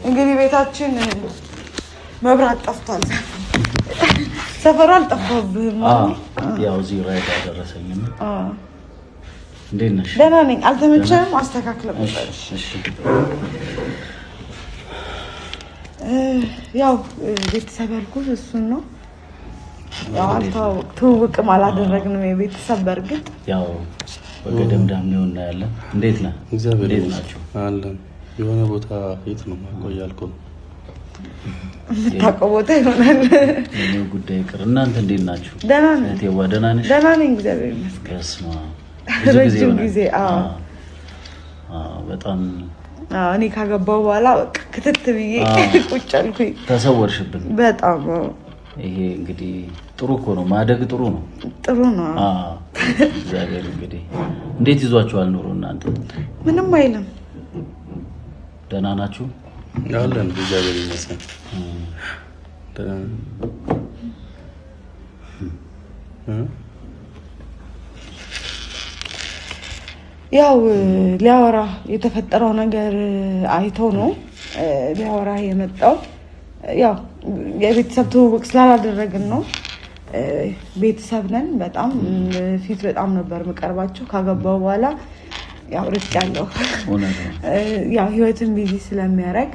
እንግዲህ ቤታችን መብራት ጠፍቷል። ሰፈሩ አልጠፋብህም? ያው እዚህ ራይት አደረሰኝና እንዴት ነሽ? ደህና ነኝ። አልተመቸህም? አስተካክለ ያው ቤተሰብ ያልኩት እሱን ነው። ያው ትውውቅም አላደረግንም የቤተሰብ በእርግጥ ያው በገደምዳም ነው እናያለን። እንዴት ነህ? እግዚአብሔር ይመስገን አለን። የሆነ ቦታ የት ነው ማቆያልኩ የምታውቀው ቦታ ይሆናል። የኔ ጉዳይ ቅር። እናንተ እንዴት ናችሁ? ደህና ነኝ። እቴዋ ደህና ነሽ? ደህና ነኝ እግዚአብሔር ይመስገን። በስመ አብ ረጅም ጊዜ በጣም እኔ ካገባው በኋላ በቃ ክትት ብዬ ቁጭ አልኩኝ። ተሰወርሽብን በጣም። ይሄ እንግዲህ ጥሩ እኮ ነው፣ ማደግ ጥሩ ነው። ጥሩ ነው። እግዚአብሔር እንግዲህ እንዴት ይዟችኋል ኑሮ እናንተ? ምንም አይልም። ደህና ናችሁ? አለን እግዚአብሔር ይመስገን። ያው ሊያወራ የተፈጠረው ነገር አይቶ ነው ሊያወራ የመጣው። ያው የቤተሰብ ትውውቅ ስላላደረግን ነው። ቤተሰብ ነን። በጣም ፊት በጣም ነበር የምቀርባቸው። ካገባው በኋላ ያው ርቅ ያለው ያው ህይወትን ቢዚ ስለሚያደርግ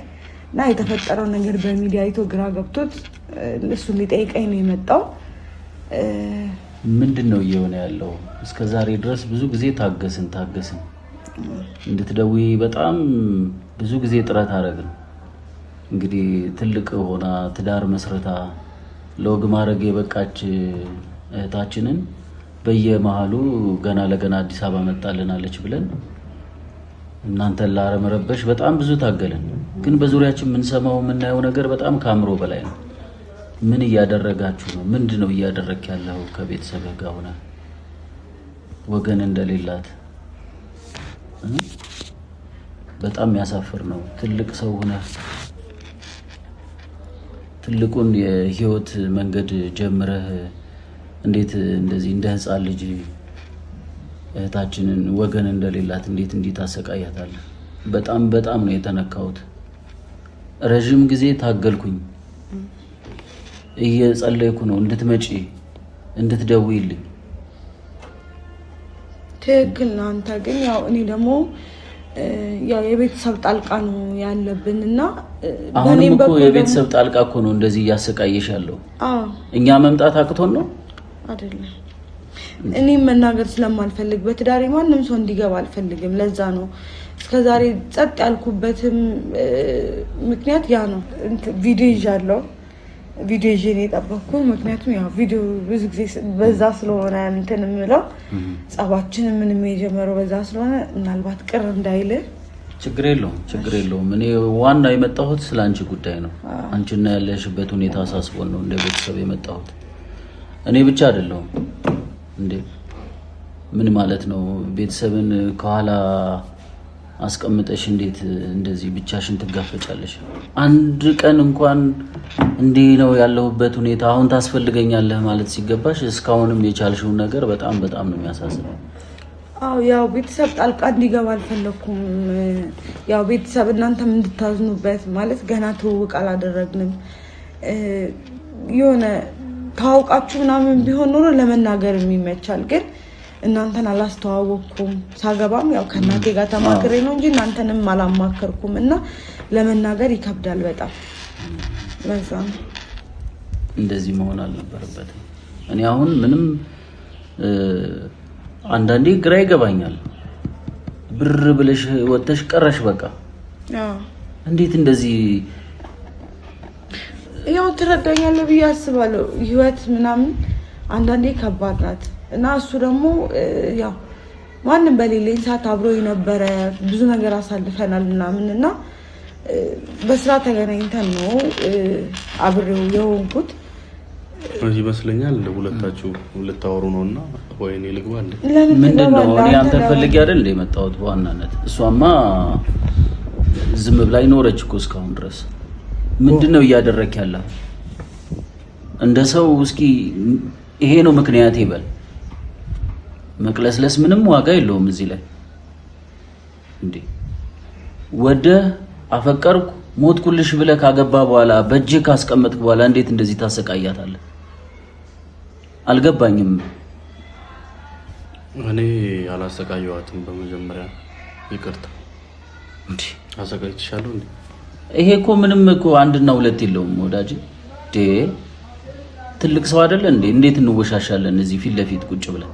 እና የተፈጠረው ነገር በሚዲያ አይቶ ግራ ገብቶት እሱን ሊጠይቀኝ ነው የመጣው። ምንድን ነው እየሆነ ያለው? እስከ ዛሬ ድረስ ብዙ ጊዜ ታገስን እንድትደውይ በጣም ብዙ ጊዜ ጥረት አደረግን። እንግዲህ ትልቅ ሆና ትዳር መስረታ ለወግ ማድረግ የበቃች እህታችንን በየመሃሉ ገና ለገና አዲስ አበባ መጣልናለች ብለን እናንተን ላረመረበሽ በጣም ብዙ ታገልን። ግን በዙሪያችን የምንሰማው የምናየው ነገር በጣም ከአእምሮ በላይ ነው። ምን እያደረጋችሁ ነው? ምንድን ነው እያደረክ ያለው? ከቤተሰብ ጋር ሆነ ወገን እንደሌላት በጣም ያሳፍር ነው። ትልቅ ሰው ሆነ ትልቁን የህይወት መንገድ ጀምረህ እንዴት እንደዚህ እንደ ህፃን ልጅ እህታችንን ወገን እንደሌላት እንዴት አሰቃያታለህ? በጣም ነው የተነካሁት። ረጅም ጊዜ ታገልኩኝ። እየጸለይኩ ነው እንድትመጪ እንድትደውይልኝ። ትክክል ነው። አንተ ግን ያው እኔ ደግሞ ያው የቤተሰብ ጣልቃ ነው ያለብንና አሁንም እኮ የቤተሰብ ጣልቃ እኮ ነው እንደዚህ እያሰቃየሽ ያለው። እኛ መምጣት አቅቶን ነው አይደለም። እኔም መናገር ስለማልፈልግ በትዳሬ ማንም ሰው እንዲገባ አልፈልግም። ለዛ ነው እስከዛሬ ጸጥ ያልኩበትም ምክንያት ያ ነው። ቪዲዮ ይዣለሁ። ቪዲዮ ይዤ የጠበቅኩ ምክንያቱም ያው ቪዲዮ ብዙ ጊዜ በዛ ስለሆነ እንትን የምለው ጸባችን ምንም የጀመረው በዛ ስለሆነ ምናልባት ቅር እንዳይል። ችግር የለውም። እኔ ዋና የመጣሁት ስለ አንቺ ጉዳይ ነው። አንቺና ያለሽበት ሁኔታ አሳስቦን ነው እንደ ቤተሰብ የመጣሁት። እኔ ብቻ አይደለሁም እንዴ። ምን ማለት ነው? ቤተሰብን ከኋላ አስቀምጠሽ እንዴት እንደዚህ ብቻሽን ትጋፈጫለሽ? አንድ ቀን እንኳን እንዲህ ነው ያለሁበት ሁኔታ አሁን ታስፈልገኛለህ ማለት ሲገባሽ እስካሁንም የቻልሽውን ነገር በጣም ነው የሚያሳዝነው። ያው ቤተሰብ ጣልቃ እንዲገባ አልፈለኩም። ያው ቤተሰብ እናንተም እንድታዝኑበት ማለት ገና ትውውቅ አላደረግንም። የሆነ ታውቃችሁ ምናምን ቢሆን ኖሮ ለመናገር የሚመቻል። ግን እናንተን አላስተዋወቅኩም። ሳገባም ያው ከእናቴ ጋር ተማክሬ ነው እንጂ እናንተንም አላማከርኩም እና ለመናገር ይከብዳል በጣም። ለዛ እንደዚህ መሆን አልነበረበትም። እኔ አሁን ምንም አንዳንዴ ግራ ይገባኛል። ብር ብለሽ ወጥተሽ ቀረሽ በቃ። እንዴት እንደዚህ ያው ትረዳኛለህ ብዬ አስባለሁ። ህይወት ምናምን አንዳንዴ ከባድ ናት እና እሱ ደግሞ ያው ማንም በሌለኝ ሰዓት አብሮ የነበረ ብዙ ነገር አሳልፈናል ምናምን እና በስራ ተገናኝተን ነው አብሬው የሆንኩት ይመስለኛል። ሁለታችሁ ልታወሩ ነውና ወይኔ ልግባ እንዴ? ምንድነው? እኔ አንተ ፈልጌ አይደል እንደ መጣሁት በዋናነት። እሷማ ዝም ብላ ይኖረች እኮ እስካሁን ድረስ። ምንድነው እያደረክ ያለው? እንደ ሰው እስኪ ይሄ ነው ምክንያት ይበል። መቅለስለስ ምንም ዋጋ የለውም እዚህ ላይ እንዴ። ወደ አፈቀርኩ ሞትኩልሽ ብለህ ካገባ በኋላ በእጅህ ካስቀመጥክ በኋላ እንዴት እንደዚህ ታሰቃያታለህ? አልገባኝም። እኔ አላሰቃየዋትም። በመጀመሪያ ይቅርታ እንዴ። አሰቃይቻለሁ እንዴ? ይሄ እኮ ምንም እኮ አንድና ሁለት የለውም ወዳጅ። ትልቅ ሰው አይደለ እንዴ? እንዴት እንወሻሻለን እዚህ ፊት ለፊት ቁጭ ብለን?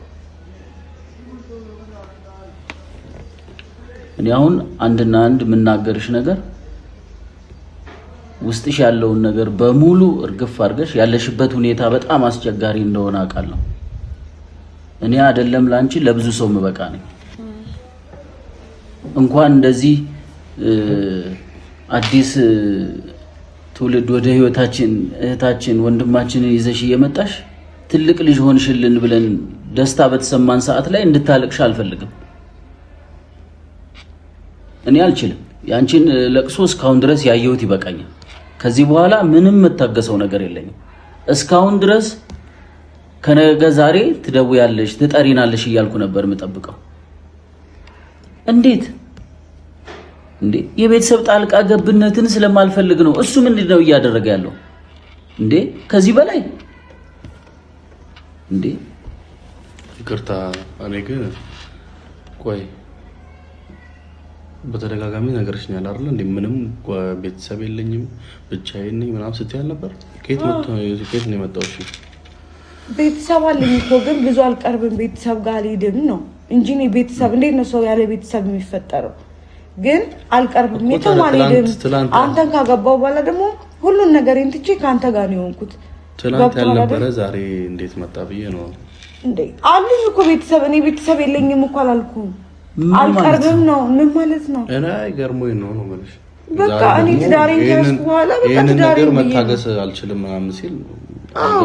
እኔ አሁን አንድና አንድ የምናገርሽ ነገር ውስጥሽ ያለውን ነገር በሙሉ እርግፍ አድርገሽ ያለሽበት ሁኔታ በጣም አስቸጋሪ እንደሆነ አውቃለሁ። እኔ አይደለም ላንቺ ለብዙ ሰው መበቃ ነኝ። እንኳን እንደዚህ አዲስ ትውልድ ወደ ህይወታችን እህታችን ወንድማችንን ይዘሽ እየመጣሽ ትልቅ ልጅ ሆንሽልን ብለን ደስታ በተሰማን ሰዓት ላይ እንድታለቅሽ አልፈልግም። እኔ አልችልም። ያንቺን ለቅሶ እስካሁን ድረስ ያየሁት ይበቃኛል። ከዚህ በኋላ ምንም መታገሰው ነገር የለኝም። እስካሁን ድረስ ከነገ ዛሬ ትደውያለሽ ትጠሪናለሽ እያልኩ ነበር የምጠብቀው። እንዴት እንዴ? የቤተሰብ ጣልቃ ገብነትን ስለማልፈልግ ነው። እሱ ምንድነው እያደረገ ያለው እንዴ? ከዚህ በላይ እንዴ? ይቅርታ። እኔ ግን ቆይ በተደጋጋሚ ነገርሽኛል አይደል እንዴ? ምንም ቤተሰብ የለኝም ብቻዬን ነኝ ምናምን ስትያል ነበር። ከየት ነው የመጣው? እሺ ቤተሰብ አለኝ እኮ ግን ብዙ አልቀርብም። ቤተሰብ ጋር አልሄድም ነው እንጂ እኔ ቤተሰብ እንዴት ነው ሰው ያለ ቤተሰብ የሚፈጠረው? ግን አልቀርብም የትም አልሄድም። አንተን ካገባው በኋላ ደግሞ ሁሉን ነገሬን ትቼ ከአንተ ጋር ነው የሆንኩት። ትናንት ያልነበረ ዛሬ እንዴት መጣ ብዬ ነው እንዴ? አሉኝ እኮ ቤተሰብ። እኔ ቤተሰብ የለኝም እኮ አላልኩም። አልቀርብም ነው ምን ማለት ነው? እኔ ገርሞኝ ነው ማለት በቃ እኔ ትዳሬን ከያዝኩ በኋላ በቃ ትዳሬን መታገስ አልችልም ምናምን ሲል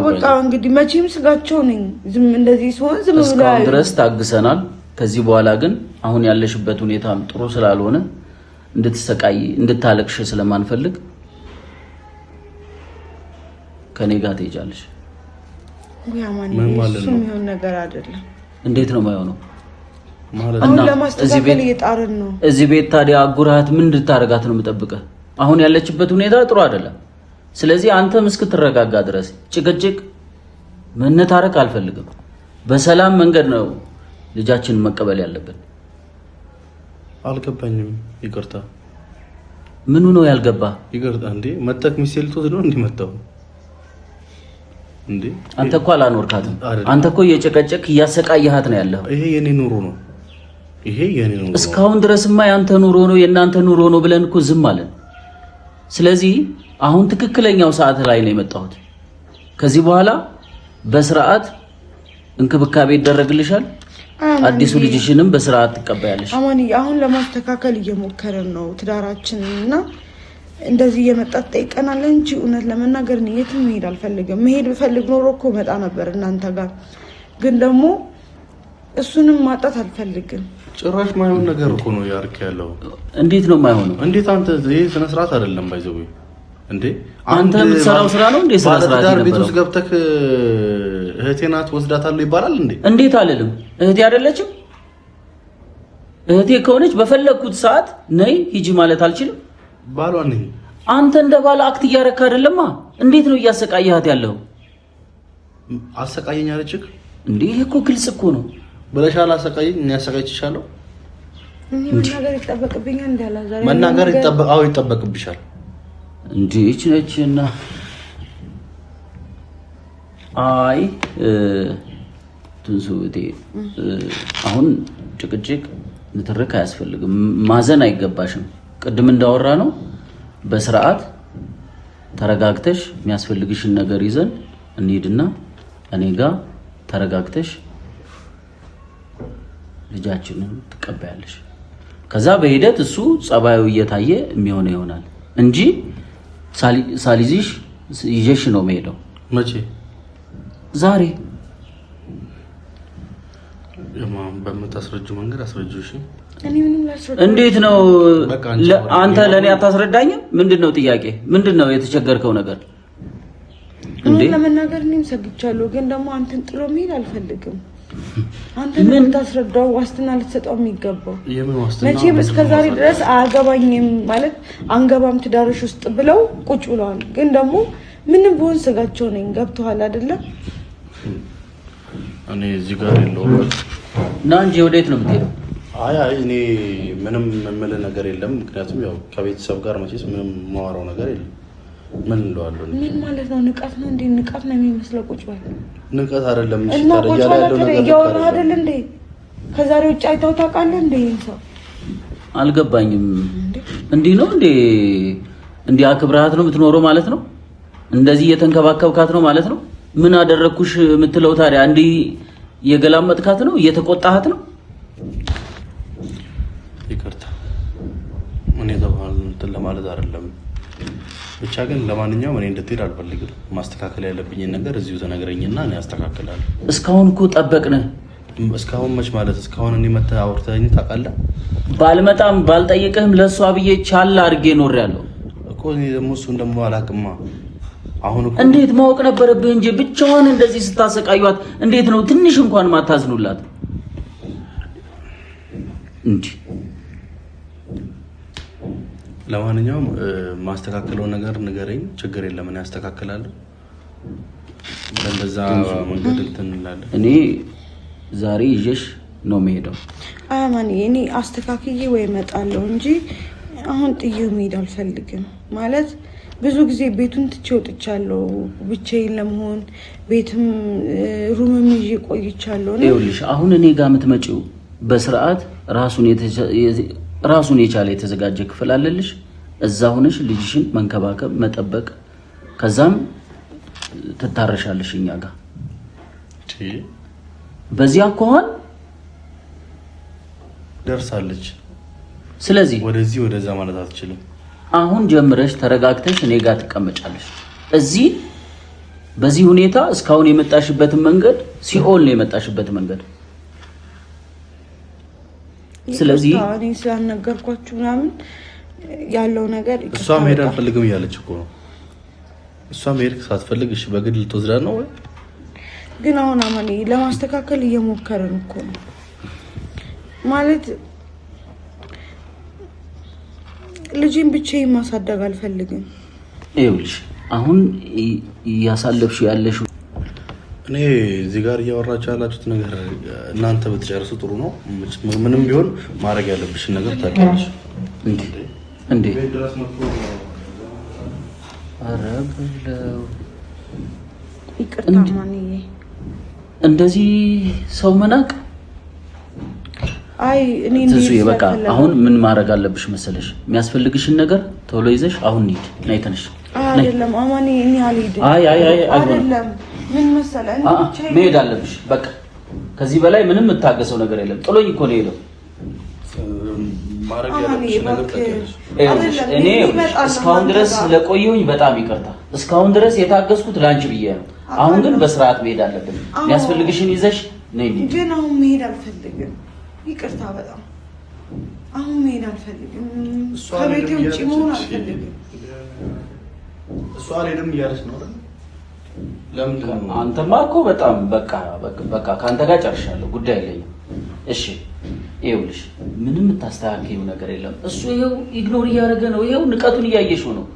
በቃ እንግዲህ መቼም ስጋቸው ነኝ። ዝም እንደዚህ ሲሆን ዝም ብሎ እስካሁን ድረስ ታግሰናል። ከዚህ በኋላ ግን አሁን ያለሽበት ሁኔታም ጥሩ ስላልሆነ እንድትሰቃይ እንድታለቅሽ ስለማንፈልግ ከኔ ጋር ትሄጃለሽ። ምን ማለት ነው? ምን ነገር አይደለም። እንዴት ነው የማይሆነው? አሁን ለማስተካከል እየጣርን ነው። እዚህ ቤት ታዲያ አጉራት ምን እንድታረጋት ነው የምጠብቀህ? አሁን ያለችበት ሁኔታ ጥሩ አይደለም። ስለዚህ አንተም እስክትረጋጋ ድረስ ጭቅጭቅ መነታረክ አልፈልግም። በሰላም መንገድ ነው ልጃችንን መቀበል ያለብን። አልገባኝም። ይቅርታ። ምኑ ነው ያልገባ? ይቅርታ። እንዴ መጣክ ሚስቴል ተወስዶ ነው እንዲመጣው እንዴ? አንተ እኮ አላኖርካትም። አንተ እኮ እየጨቀጨቅ እያሰቃየሃት ነው ያለው። ይሄ የኔ ኑሮ ነው። ይሄ የኔ ኑሮ። እስካሁን ድረስማ ያንተ ኑሮ ነው የእናንተ ኑሮ ነው ብለን እኮ ዝም አለን። ስለዚህ አሁን ትክክለኛው ሰዓት ላይ ነው የመጣሁት። ከዚህ በኋላ በስርዓት እንክብካቤ ይደረግልሻል። አዲሱ ልጅሽንም በስርዓት ትቀበያለሽ። አሁን ለማስተካከል እየሞከረን ነው ትዳራችንና እንደዚህ እየመጣት ጠይቀናል እንጂ እውነት ለመናገር ነው የትም መሄድ አልፈልግም። መሄድ ብፈልግ ኖሮ እኮ መጣ ነበር እናንተ ጋር። ግን ደግሞ እሱንም ማጣት አልፈልግም። ጭራሽ ማይሆን ነገር እኮ ነው ያርክ ያለው። እንዴት ነው ማይሆነው? እንዴት አንተ ይሄ ስነ ስርዓት አይደለም ባይዘው። እንዴ አንተ የምትሰራው ስራ ነው እንዴ? ስነ ስርዓት ነው። ቤት ውስጥ ገብተህ እህቴ ናት ወስዳታለሁ ይባላል እንዴ? እንዴት አልልም። እህቴ አይደለችም? እህቴ ከሆነች በፈለኩት ሰዓት ነይ ሂጂ ማለት አልችልም? ባሏ ነኝ። አንተ እንደ ባል አክት እያረካ አይደለማ። እንዴት ነው እያሰቃየሃት ያለው? አሰቃየኝ አለችክ እንዴ? ይሄ እኮ ግልጽ እኮ ነው። ብለሻል። አሰቃየኝ። እኔ አሰቃይችሻለሁ? መናገር ይጠበቅብኛል እንዳላ ዛሬ መናገር ይጠበቅብሻል። እንዴች ነችና አይ ትንሱቴ አሁን ጭቅጭቅ ንትርክ አያስፈልግም። ማዘን አይገባሽም። ቅድም እንዳወራ ነው በስርዓት ተረጋግተሽ የሚያስፈልግሽን ነገር ይዘን እንሂድና እኔ ጋር ተረጋግተሽ ልጃችንን ትቀበያለሽ። ከዛ በሂደት እሱ ጸባዩ እየታየ የሚሆነው ይሆናል እንጂ ሳሊዚሽ ይዤሽ ነው የምሄደው። መቼ? ዛሬ። በምታስረጁ መንገድ አስረጁ። እሺ። እንዴት ነው አንተ ለኔ አታስረዳኝም? ምንድነው ጥያቄ? ምንድነው የተቸገርከው ነገር? እንዴ ለመናገር እኔም ሰግቻለሁ፣ ግን ደግሞ አንተን ጥሎ መሄድ አልፈልግም። አንተ ምን ታስረዳው? ዋስትና ልትሰጠው የሚገባው መቼም እስከዛሬ ድረስ አያገባኝም ማለት አንገባም ትዳርሽ ውስጥ ብለው ቁጭ ብለዋል። ግን ደግሞ ምንም ቢሆን ስጋቸው ነኝ። ገብቶሃል አይደለ? እኔ እዚህ ጋር የለውም እና እንጂ ወዴት ነው የምትሄደው? አይ እኔ ምንም የምልህ ነገር የለም። ምክንያቱም ያው ከቤተሰብ ጋር መቼስ ምንም የማወራው ነገር የለም። ምን እንደዋለሁ ምን ማለት ነው? ንቀት ነው እንዴ? ንቀት ነው የሚመስለው? ቁጭ በል። ንቀት አይደለም። እሺ ታዲያ ያለው ነገር ያወራ አይደል እንዴ? ከዛሬ ውጭ አይተው ታውቃለህ እንዴ? ሰው አልገባኝም። እንዲህ ነው እንዴ? እንዲህ አክብረሃት ነው የምትኖረው ማለት ነው? እንደዚህ እየተንከባከብካት ነው ማለት ነው? ምን አደረኩሽ የምትለው ታዲያ? እንዲህ እየገላመጥካት ነው? እየተቆጣሃት ነው? ይቅርታ ምን የተባለ እንትን ለማለት አይደለም። ብቻ ግን ለማንኛውም እኔ እንድትሄድ አልፈልግም። ማስተካከል ያለብኝን ነገር እዚሁ ተነግረኝና እኔ አስተካክላለሁ። እስካሁን እኮ ጠበቅን። እስካሁን መች ማለት እስካሁን እኔ መተህ አውርተኸኝ ታውቃለህ? ባልመጣም ባልጠይቅህም ለእሷ ብዬ ቻል አድርጌ ኖሬያለሁ እኮ። እኔ ደግሞ እሱን ደግሞ አላውቅማ። አሁን እኮ እንዴት ማወቅ ነበረብህ እንጂ ብቻዋን እንደዚህ ስታሰቃዩት እንዴት ነው ትንሽ እንኳን ማታዝኑላት እንዴ? ለማንኛውም ማስተካከለው ነገር ንገረኝ፣ ችግር የለም እኔ አስተካክላለሁ። በእንደዛ መንገድ እንትን እንላለን። እኔ ዛሬ ይዤሽ ነው የምሄደው። አማን እኔ አስተካክዬ ወይ እመጣለሁ እንጂ አሁን ጥዬው መሄድ አልፈልግም። ማለት ብዙ ጊዜ ቤቱን ትቼ ወጥቻለሁ ብቻዬን ለመሆን ቤትም ሩምም ይዤ ቆይቻለሁ። ይኸውልሽ አሁን እኔ ጋር የምትመጪው በስርዓት ራሱን የቻለ የተዘጋጀ ክፍል አለልሽ። እዛ ሆነሽ ልጅሽን መንከባከብ መጠበቅ፣ ከዛም ትታረሻለሽ እኛ ጋር። በዚያ አኳኋን ደርሳለች። ስለዚህ ወደዚህ ወደዛ ማለት አትችልም። አሁን ጀምረሽ ተረጋግተሽ እኔ ጋር ትቀመጫለሽ። እዚህ በዚህ ሁኔታ እስካሁን የመጣሽበትን መንገድ ሲኦል ነው የመጣሽበት መንገድ። ስለዚህ እኔ ስላልነገርኳችሁ ምናምን ያለው ነገር እሷ መሄድ አልፈልግም እያለች እኮ ነው። እሷ መሄድ ሳትፈልግ እሺ በግድ ልትወስዳት ነው ወይ? ግን አሁን አማን ለማስተካከል እየሞከርን እኮ ነው። ማለት ልጅን ብቻዬን ማሳደግ አልፈልግም። ይኸውልሽ አሁን እያሳለፍሽ ያለሽ እኔ እዚህ ጋር እያወራችሁ ያላችሁት ነገር እናንተ ብትጨርሱ ጥሩ ነው። ምንም ቢሆን ማድረግ ያለብሽን ነገር ታውቂያለሽ። እንዴ ኧረ በለው ይቅርታ ማንዬ፣ እንደዚህ ሰው መናቅ። አይ እኔ በቃ አሁን ምን ማድረግ አለብሽ መሰለሽ? የሚያስፈልግሽን ነገር ቶሎ ይዘሽ አሁን እንሂድ። ነይ ተነሽ። አይደለም አማን እኔ አልሄድም። አይ አይደለም ምን መሰለህ መሄድ አለብሽ። በቃ ከዚህ በላይ ምንም የምታገሰው ነገር የለም። ጥሎኝ እኮ ነው ሄደው። እኔ እስካሁን ድረስ ለቆየሁኝ በጣም ይቅርታ። እስካሁን ድረስ የታገስኩት ላንቺ ብዬ ነው። አሁን ግን በስርዓት መሄድ አለብን። የሚያስፈልግሽን ይዘሽ ነይ። ግን አሁን መሄድ አልፈልግም። ይቅርታ በጣም አሁን መሄድ አልፈልግም። ከቤቴ ውጭ መሆን አልፈልግም። እሷ አልሄድም እያለች ነው አይደል? አንተማ እኮ በጣም በቃ ከአንተ ጋር ጨርሻለሁ። ጉዳይ የለኝም። እሺ ይኸውልሽ ምንም የምታስተካክዪው ነገር የለም። እሱ ይኸው ኢግኖር እያደረገ ነው። ይኸው ንቀቱን እያየሽው ነው።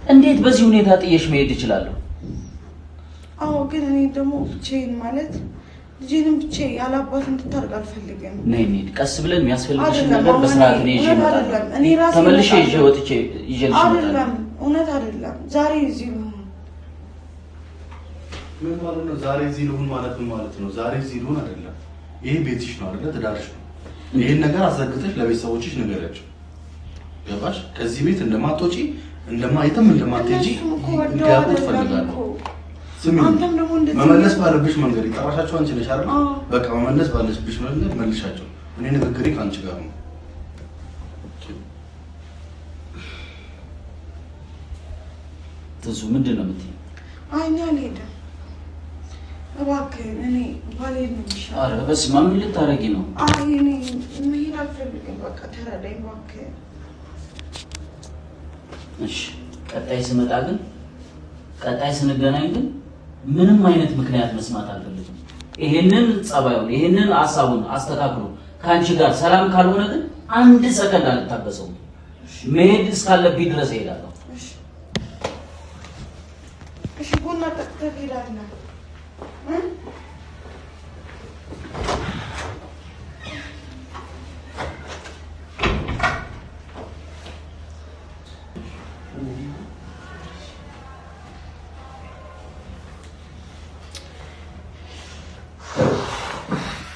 እንዴት በዚህ ሁኔታ ጥየሽ መሄድ እችላለሁ? አዎ ግን እኔ ደግሞ ብቻዬን ማለት ልጄንም ብቻዬን ያለ አባት እንድታርግ አልፈልግም። ነይ እንሂድ። ቀስ ብለን የሚያስፈልግሽን ነገር በስርዓት እኔ ይዤ እመጣለሁ። ተመልሼ ይዤ ወጥቼ ይዤልሽ አይደለም፣ እውነት አይደለም። ዛሬ እዚህ ነው። ምን ማለት ነው? ዛሬ እዚህ ልሁን ማለት ምን ማለት ነው? ዛሬ እዚህ ልሁን አይደለም። ይሄ ቤትሽ ነው አይደለ? ትዳርሽ ነው። ይሄን ነገር አዘግተሽ ለቤተሰቦችሽ ንገሪያቸው። ገባሽ? ከዚህ ቤት እንደማትወጪ የትም እንደማትሄጂ እንዲያውቁ ትፈልጋለሁ። ስሚ፣ መመለስ ባለብሽ መንገድ የጠራሻቸው አንቺ ነሽ አይደል? በቃ መመለስ ባለብሽ መንገድ መልሻቸው። እኔ ንግግሬ ከአንቺ ጋር ነው። ትዙ ምንድን ነው የምትይኝ? አይ እኔ አልሄድም እባክህን። እኔ ባልሄድ ነው የሚሻለው። ኧረ በስመ አብ ምን ልታረጊ ነው? አይ እኔ መሄድ አልፈልግም። በቃ ተረዳኝ እባክህን። እሺ ቀጣይ ስመጣ ግን ቀጣይ ስንገናኝ ግን ምንም አይነት ምክንያት መስማት አልፈልግም። ይሄንን ጸባዩን ይሄንን ሐሳቡን አስተካክሎ ከአንቺ ጋር ሰላም ካልሆነ ግን አንድ ሰከንድ አልታገሰውም። መሄድ እስካለብኝ ድረስ እሄዳለሁ። እሺ ቡና ጠጥተህ ትሄዳለህ?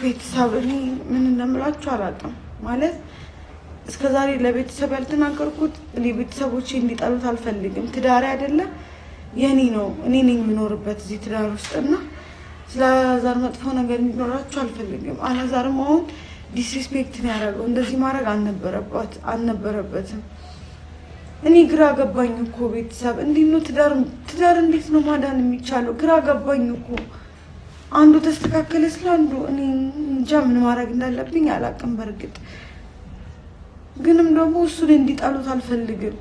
ቤተሰብ እኔ ምን እንደምላችሁ አላውቅም። ማለት እስከዛሬ ለቤተሰብ ያልተናገርኩት እኔ ቤተሰቦቼ እንዲጠሉት አልፈልግም። ትዳሬ አይደለም የኔ ነው። እኔ ነኝ የምኖርበት እዚህ ትዳር ውስጥና ስለ አላዛር መጥፎ ነገር እንዲኖራችሁ አልፈልግም። አላዛርም አሁን ዲስሪስፔክት ነው ያደረገው። እንደዚህ ማድረግ አልነበረበትም። እኔ ግራ ገባኝ እኮ ቤተሰብ። እንዴት ነው ትዳር እንዴት ነው ማዳን የሚቻለው? ግራ ገባኝ እኮ። አንዱ ተስተካከለ ስለ አንዱ እኔ እንጃ ምን ማድረግ እንዳለብኝ አላውቅም። በእርግጥ ግንም ደግሞ እሱን እንዲጣሉት አልፈልግም።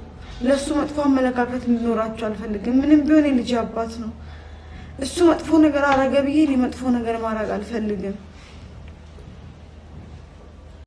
ለእሱ መጥፎ አመለካከት እንዲኖራቸው አልፈልግም። ምንም ቢሆን የልጅ አባት ነው። እሱ መጥፎ ነገር አረገ ብዬ እኔ መጥፎ ነገር ማድረግ አልፈልግም።